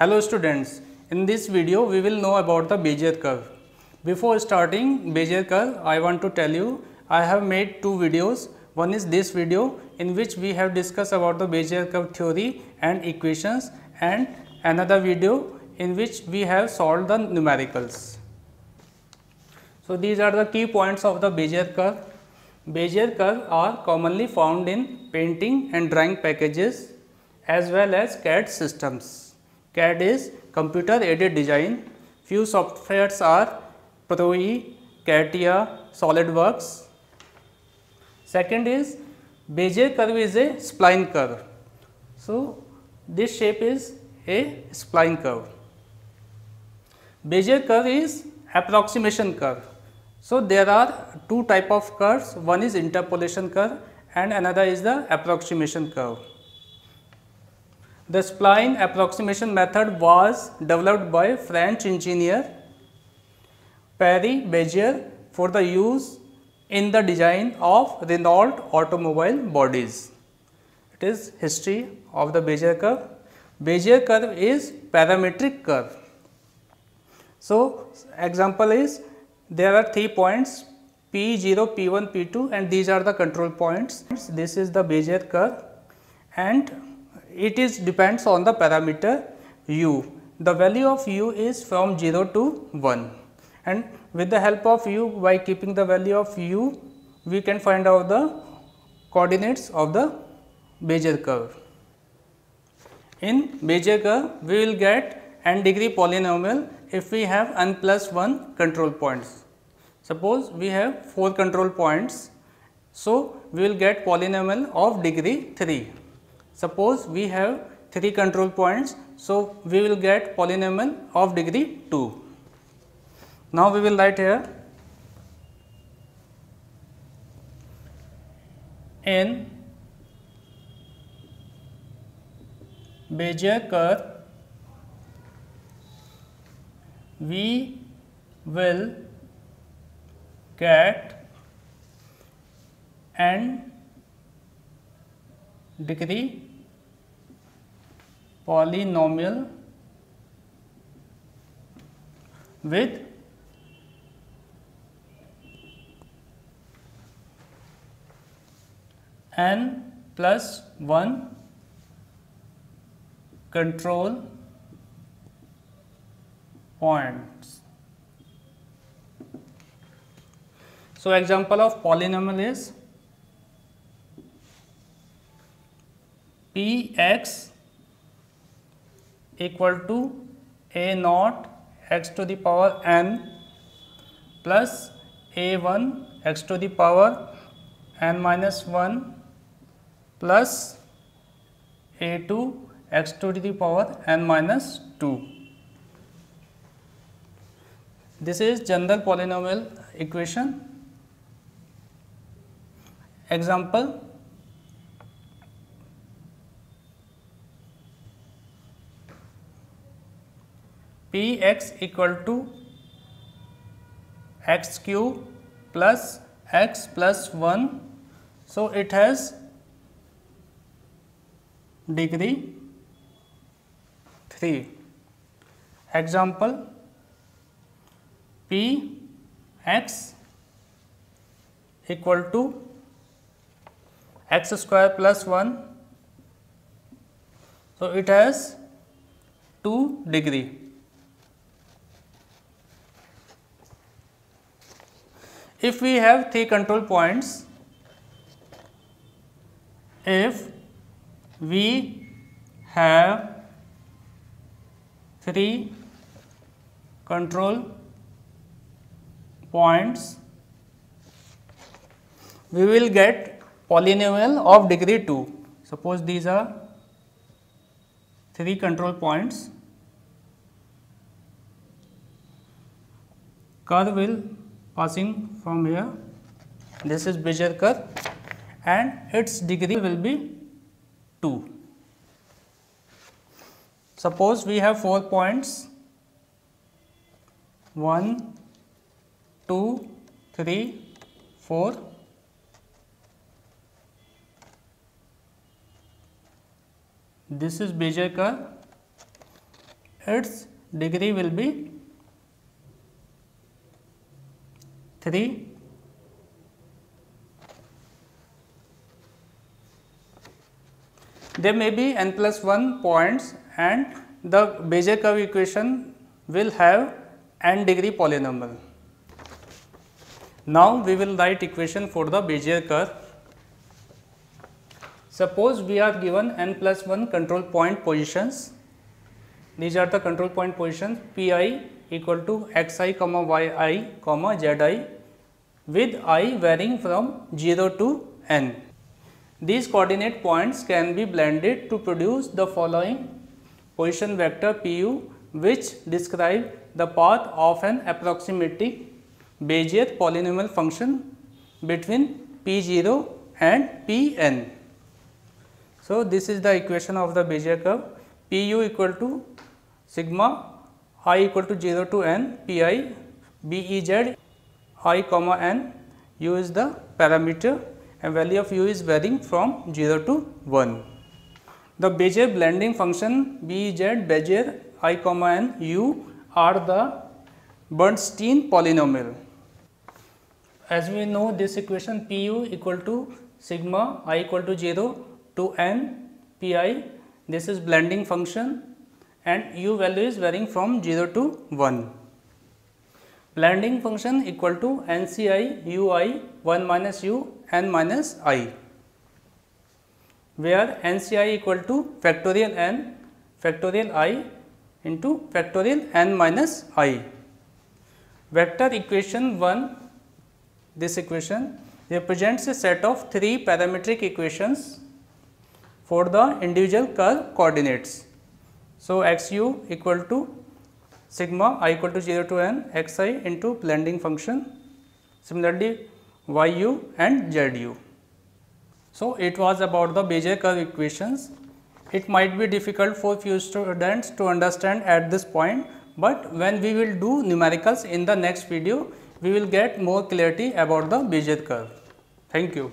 Hello students, in this video we will know about the Bezier curve. Before starting Bezier curve, I want to tell you I have made two videos. One is this video in which we have discussed about the Bezier curve theory and equations, and another video in which we have solved the numericals. So, these are the key points of the Bezier curve. Bezier curve are commonly found in painting and drawing packages as well as CAD systems. CAD is computer aided design. Few softwares are ProE, CATIA, SolidWorks. Second is Bezier curve is a spline curve. So, this shape is a spline curve. Bezier curve is approximation curve. So, there are two type of curves, one is interpolation curve and another is the approximation curve. The spline approximation method was developed by French engineer Pierre Bezier for the use in the design of Renault automobile bodies. It is history of the Bezier curve. Bezier curve is parametric curve. So, example is there are 3 points P0, P1, P2 and these are the control points. This is the Bezier curve and it is depends on the parameter u. The value of u is from 0 to 1 and with the help of u, by keeping the value of u, we can find out the coordinates of the Bezier curve. In Bezier curve, we will get n degree polynomial if we have n plus 1 control points. Suppose we have 4 control points, so we will get polynomial of degree 3. Suppose we have 3 control points, so we will get polynomial of degree 2. Now we will write here in Bezier curve we will get n degree polynomial with n plus 1 control points. So, example of polynomial is Px equal to a naught x to the power n plus a1 x to the power n minus 1 plus a2 x to the power n minus 2. This is general polynomial equation. Example, Px equal to x cube plus x plus 1. So, it has degree 3. Example, Px equal to x square plus 1. So, it has 2 degree. If we have 3 control points, if we have 3 control points, we will get polynomial of degree 2. Suppose these are 3 control points. Curve will passing from here. This is Bezier curve and its degree will be 2. Suppose we have 4 points 1, 2, 3, 4. This is Bezier curve its degree will be 3. There may be n plus 1 points and the Bezier curve equation will have n degree polynomial. Now, we will write equation for the Bezier curve. Suppose we are given n plus 1 control point positions. These are the control point positions Pi equal to xi, yi, zi with I varying from 0 to n. These coordinate points can be blended to produce the following position vector Pu, which describe the path of an approximating Bezier polynomial function between P0 and Pn. So, this is the equation of the Bezier curve. Pu equal to sigma I equal to 0 to n Pi Bez I comma n, u is the parameter and value of u is varying from 0 to 1. The Bezier blending function Bezier I comma n u are the Bernstein polynomial. As we know this equation Pu equal to sigma I equal to 0 to n Pi, this is blending function and u value is varying from 0 to 1. Blending function equal to NCi ui 1 minus u n minus I, where NCi equal to factorial n factorial I into factorial n minus I. Vector equation 1, this equation represents a set of 3 parametric equations for the individual curve coordinates. So, xu equal to sigma I equal to 0 to n xi into blending function, similarly yu and zu. So, it was about the Bezier curve equations. It might be difficult for few students to understand at this point, but when we will do numericals in the next video, we will get more clarity about the Bezier curve. Thank you.